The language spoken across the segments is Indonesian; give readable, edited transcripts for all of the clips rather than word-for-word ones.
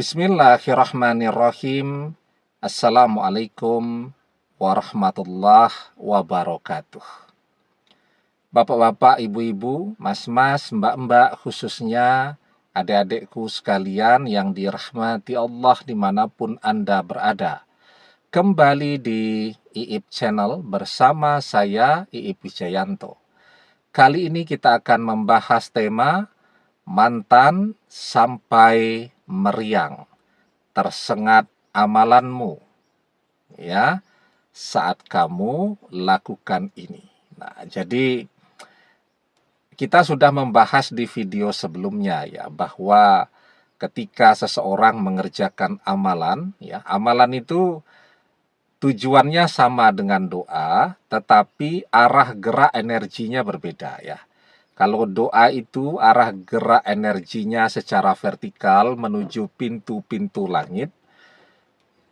Bismillahirrahmanirrahim. Assalamualaikum warahmatullahi wabarakatuh. Bapak-bapak, ibu-ibu, mas-mas, mbak-mbak, khususnya adik-adikku sekalian yang dirahmati Allah dimanapun Anda berada. Kembali di IIP Channel bersama saya, IIP Wijayanto. Kali ini kita akan membahas tema mantan sampai meriang, tersengat amalanmu, ya, saat kamu lakukan ini. Nah, jadi kita sudah membahas di video sebelumnya ya, bahwa ketika seseorang mengerjakan amalan, ya, amalan itu tujuannya sama dengan doa, tetapi arah gerak energinya berbeda ya. Kalau doa itu arah gerak energinya secara vertikal menuju pintu-pintu langit.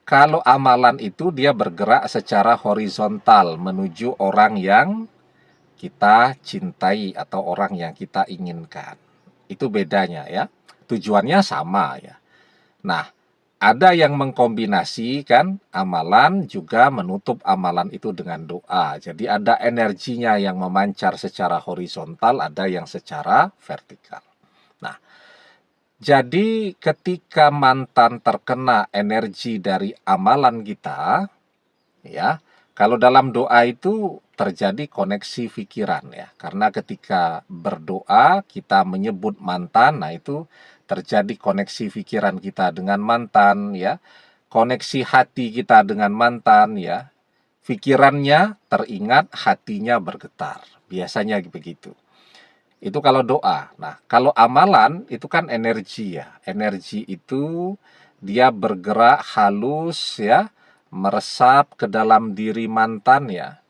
Kalau amalan itu dia bergerak secara horizontal menuju orang yang kita cintai atau orang yang kita inginkan. Itu bedanya ya. Tujuannya sama ya. Nah, ada yang mengkombinasikan amalan juga menutup amalan itu dengan doa. Jadi ada energinya yang memancar secara horizontal, ada yang secara vertikal. Nah, jadi ketika mantan terkena energi dari amalan kita, ya, kalau dalam doa itu terjadi koneksi pikiran ya. Karena ketika berdoa kita menyebut mantan, nah itu terjadi koneksi pikiran kita dengan mantan ya. Koneksi hati kita dengan mantan ya. Pikirannya teringat, hatinya bergetar. Biasanya begitu. Itu kalau doa. Nah, kalau amalan itu kan energi ya. Energi itu dia bergerak halus ya, meresap ke dalam diri mantan ya.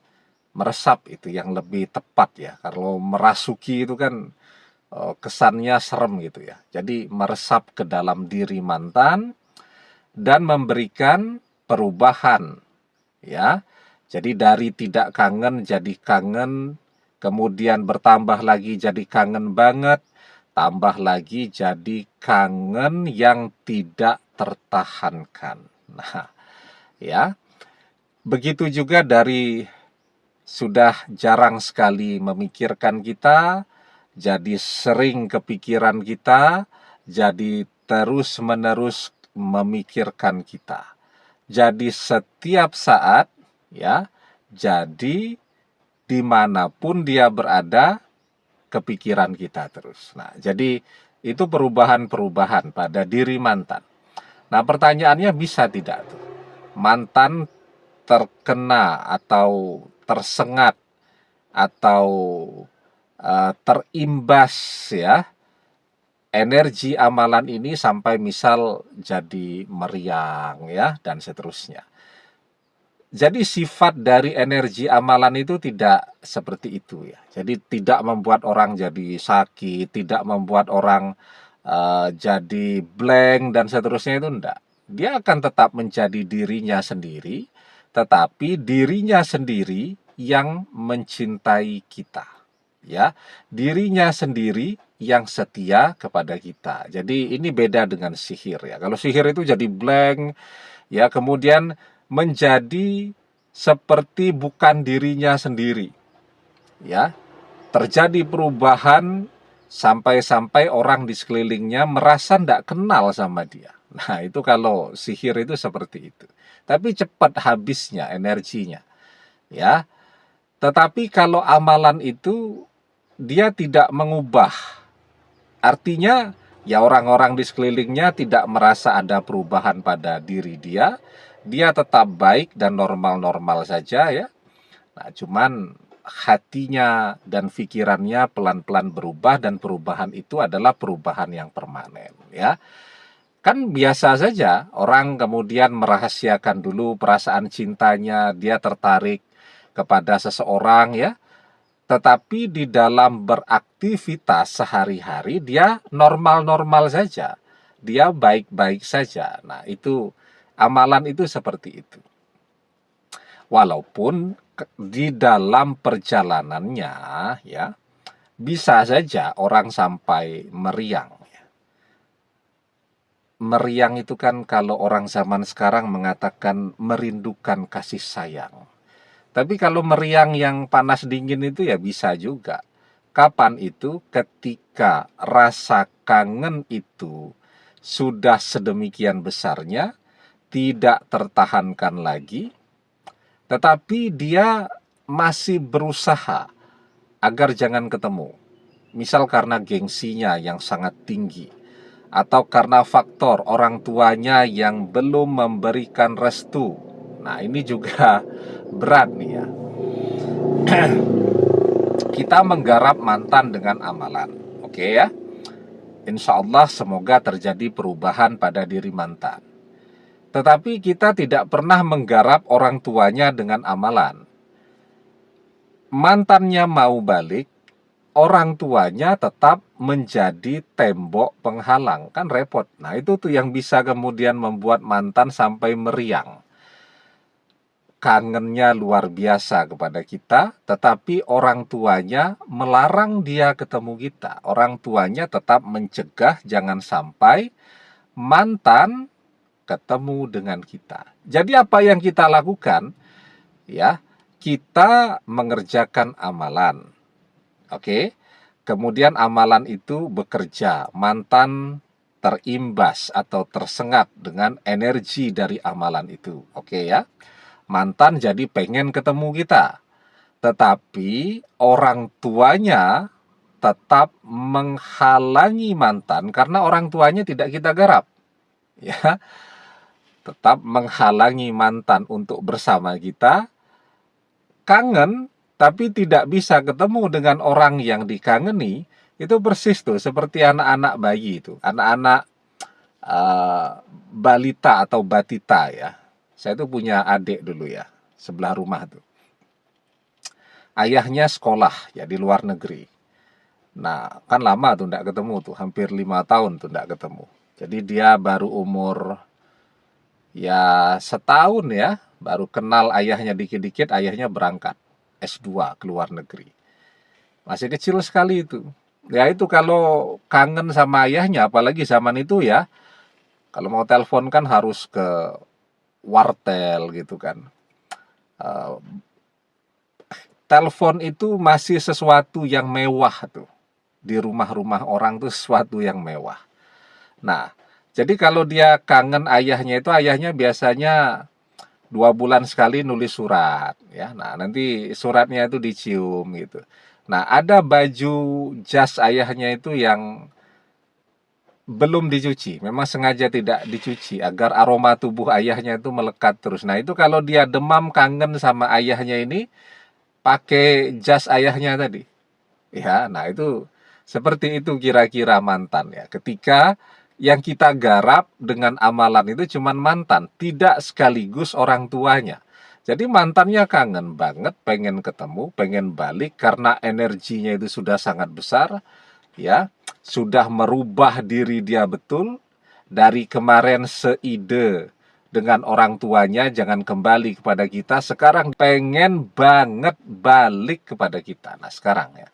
Meresap itu yang lebih tepat ya. Kalau merasuki itu kan kesannya serem gitu ya. Jadi meresap ke dalam diri mantan dan memberikan perubahan ya. Jadi dari tidak kangen jadi kangen, kemudian bertambah lagi jadi kangen banget, tambah lagi jadi kangen yang tidak tertahankan. Nah, ya. Begitu juga dari sudah jarang sekali memikirkan kita, jadi sering kepikiran kita, jadi terus-menerus memikirkan kita. Jadi setiap saat, ya, jadi dimanapun dia berada, kepikiran kita terus. Nah, jadi itu perubahan-perubahan pada diri mantan. Nah, pertanyaannya bisa tidak tuh? Mantan terkena atau tersengat atau terimbas ya energi amalan ini sampai misal jadi meriang ya dan seterusnya. Jadi sifat dari energi amalan itu tidak seperti itu ya. Jadi tidak membuat orang jadi sakit, tidak membuat orang jadi blank dan seterusnya, itu enggak. Dia akan tetap menjadi dirinya sendiri, tetapi dirinya sendiri yang mencintai kita. Ya, dirinya sendiri yang setia kepada kita. Jadi ini beda dengan sihir ya. Kalau sihir itu jadi blank ya, kemudian menjadi seperti bukan dirinya sendiri ya, terjadi perubahan sampai-sampai orang di sekelilingnya merasa tidak kenal sama dia. Nah, itu kalau sihir itu seperti itu, tapi cepat habisnya energinya ya. Tetapi kalau amalan itu dia tidak mengubah, artinya ya orang-orang di sekelilingnya tidak merasa ada perubahan pada diri dia, dia tetap baik dan normal-normal saja ya. Nah, cuman hatinya dan pikirannya pelan-pelan berubah, dan perubahan itu adalah perubahan yang permanen ya. Kan biasa saja orang kemudian merahasiakan dulu perasaan cintanya, dia tertarik kepada seseorang ya. Tetapi di dalam beraktivitas sehari-hari dia normal-normal saja. Dia baik-baik saja. Nah, itu amalan itu seperti itu. Walaupun di dalam perjalanannya ya bisa saja orang sampai meriang ya. meriang itu kan kalau orang zaman sekarang mengatakan merindukan kasih sayang. Tapi kalau meriang yang panas dingin itu ya bisa juga. Kapan itu? Ketika rasa kangen itu sudah sedemikian besarnya, tidak tertahankan lagi, tetapi dia masih berusaha agar jangan ketemu. Misal karena gengsinya yang sangat tinggi, atau karena faktor orang tuanya yang belum memberikan restu. Nah, ini juga berat nih ya. Kita menggarap mantan dengan amalan. Oke ya. Insya Allah semoga terjadi perubahan pada diri mantan. Tetapi kita tidak pernah menggarap orang tuanya dengan amalan. Mantannya mau balik, orang tuanya tetap menjadi tembok penghalang. Kan repot. Nah, itu tuh yang bisa kemudian membuat mantan sampai meriang. Kangennya luar biasa kepada kita, tetapi orang tuanya melarang dia ketemu kita. Orang tuanya tetap mencegah jangan sampai mantan ketemu dengan kita. Jadi apa yang kita lakukan? Ya, kita mengerjakan amalan. Oke. Kemudian amalan itu bekerja, mantan terimbas atau tersengat dengan energi dari amalan itu. Oke ya. Mantan jadi pengen ketemu kita, tetapi orang tuanya tetap menghalangi mantan karena orang tuanya tidak kita garap, ya, tetap menghalangi mantan untuk bersama kita. Kangen tapi tidak bisa ketemu dengan orang yang dikangeni. Itu persis tuh seperti anak-anak bayi itu, anak-anak balita atau batita ya. Saya tuh punya adik dulu ya, sebelah rumah tuh. Ayahnya sekolah ya di luar negeri. Nah, kan lama tuh nggak ketemu tuh, hampir 5 tahun tuh nggak ketemu. Jadi dia baru umur ya setahun ya, baru kenal ayahnya dikit-dikit, ayahnya berangkat S2 ke luar negeri. Masih kecil sekali itu. Ya itu kalau kangen sama ayahnya, apalagi zaman itu ya, kalau mau telepon kan harus ke wartel gitu kan. Telepon itu masih sesuatu yang mewah tuh. Di rumah-rumah orang tuh sesuatu yang mewah. Nah, jadi kalau dia kangen ayahnya itu, ayahnya biasanya 2 bulan sekali nulis surat ya. Nah, nanti suratnya itu dicium gitu. Nah, ada baju jas ayahnya itu yang belum dicuci, memang sengaja tidak dicuci agar aroma tubuh ayahnya itu melekat terus. Nah, itu kalau dia demam kangen sama ayahnya ini, pakai jas ayahnya tadi. Ya, nah itu seperti itu kira-kira mantan ya. Ketika yang kita garap dengan amalan itu cuman mantan, tidak sekaligus orang tuanya. Jadi mantannya kangen banget, pengen ketemu, pengen balik karena energinya itu sudah sangat besar, ya, sudah merubah diri dia betul. Dari kemarin seide dengan orang tuanya jangan kembali kepada kita, sekarang pengen banget balik kepada kita. Nah sekarang ya,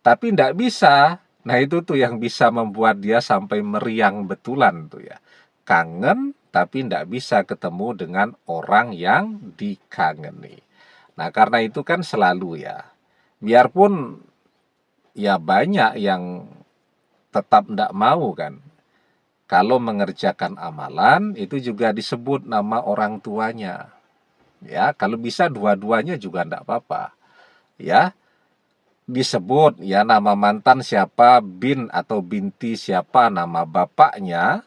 tapi tidak bisa. Nah itu tuh yang bisa membuat dia sampai meriang betulan tuh ya, kangen tapi tidak bisa ketemu dengan orang yang dikangeni. Nah karena itu kan selalu ya, biarpun ya banyak yang tetap tidak mau kan, kalau mengerjakan amalan itu juga disebut nama orang tuanya. Ya, kalau bisa dua-duanya juga tidak apa-apa. Ya, disebut ya nama mantan siapa, bin atau binti siapa nama bapaknya.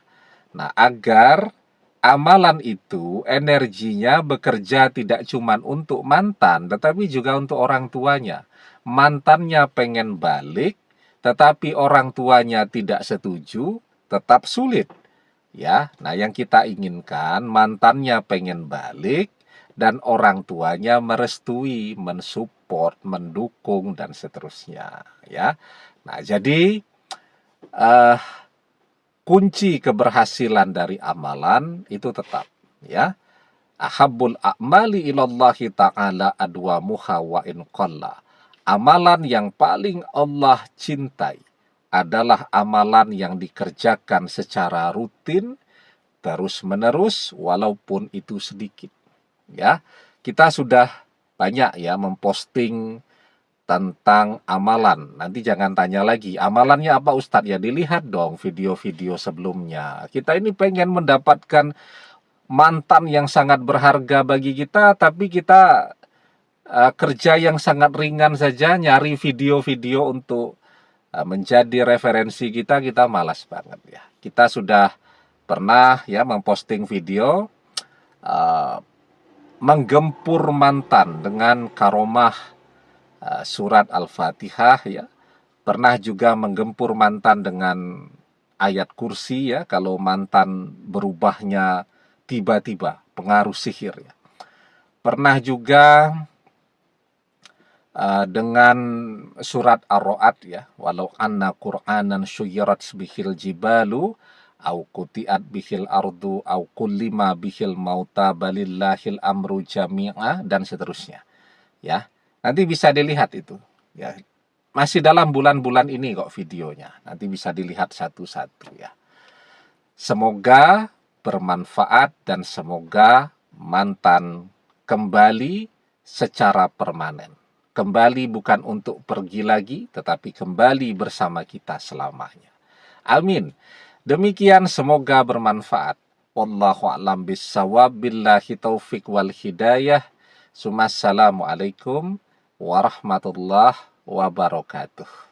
Nah, agar amalan itu energinya bekerja tidak cuma untuk mantan, tetapi juga untuk orang tuanya. Mantannya pengen balik, tetapi orang tuanya tidak setuju, tetap sulit. Ya, nah yang kita inginkan mantannya pengen balik dan orang tuanya merestui, mensupport, mendukung dan seterusnya. Ya, nah jadi kunci keberhasilan dari amalan itu tetap ya. Ahabbul a'mali ilallahi ta'ala adwamuha wa in qalla. Amalan yang paling Allah cintai, adalah amalan yang dikerjakan secara rutin, terus-menerus, walaupun itu sedikit. Ya, kita sudah banyak ya memposting tentang amalan. Nanti jangan tanya lagi, amalannya apa Ustadz? Ya dilihat dong video-video sebelumnya. Kita ini pengen mendapatkan mantan yang sangat berharga bagi kita, tapi kita kerja yang sangat ringan saja, nyari video-video untuk menjadi referensi kita malas banget ya. Kita sudah pernah ya memposting video menggempur mantan dengan karomah surat Al-Fatihah ya. Pernah juga menggempur mantan dengan ayat kursi ya, kalau mantan berubahnya tiba-tiba, pengaruh sihir ya. Pernah juga dengan surat Ar-Ra'd ya, walau anna Qur'anan syuyirat bihil jibalu au qutiat bihil ardu au kullima bihil mauta balillahil amru jami'a, dan seterusnya ya. Nanti bisa dilihat itu ya, masih dalam bulan-bulan ini kok videonya, nanti bisa dilihat satu-satu ya. Semoga bermanfaat dan semoga mantan kembali secara permanen. Kembali bukan untuk pergi lagi, tetapi kembali bersama kita selamanya. Amin. Demikian, semoga bermanfaat. Wallahu a'lam bissawab, billahi taufik wal hidayah. Assalamualaikum warahmatullahi wabarakatuh.